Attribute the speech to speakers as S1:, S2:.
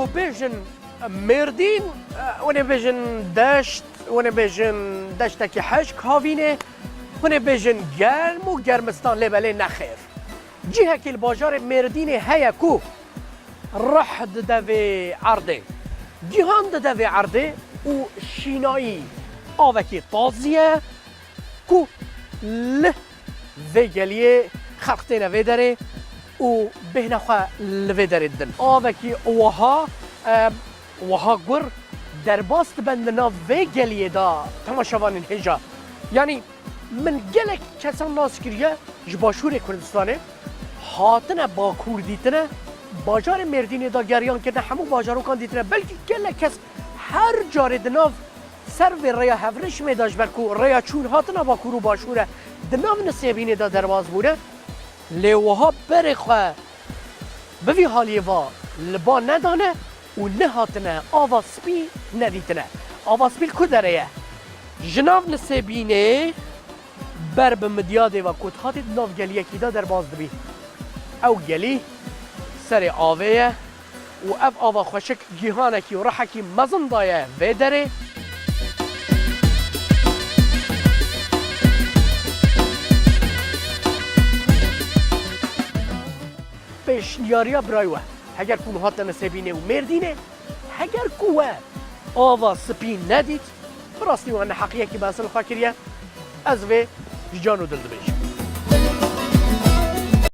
S1: کو بیژن مردین ونه بیژن دشت ونه بیژن دشت که حشک هاوینه ونه بیژن گرم و گرمستان لبله نخیر جهه که الباجار مردین هیا کو رح دوی عرضه گیهان دوی عرضه و شینایی آوکی تازیه کو له و گلیه خلقتین وی داره و بهنه خواه لوی داره دن آوکی وها گر در باست بندنا و گلیه دا تماشاوان هجا یعنی من گلک کسان ناس کریه جباشور کردستانه هاتنه با کردیتنه باجار مردین دا گریان کرده همون باجارو کان دیتنه بلکه گلک کس هر جار دناو سر و ریا هفرش میداش برکو ریا چون هاتنه با کرو باشوره دناو نسیبین دا درواز بوده لیوها برخواه بوی حالی وا لبا ندانه و نه هاتنه آوا سپی ندیتنه آوا سپی کدره جناو نسیبینه بر به مدیاده و کتخات دناو گلیه کی دا درواز دبی او گلی سر آوه و اف آوا خوشک گیهانکی و رحکی مزن دایه و داره پیشنیاریا برایوه اگر کون هاتن سبینه و مردینه اگر کوه آوا سپین ندید براستی و انه حقیقی باسل خاکریه از و جانو دل دبیش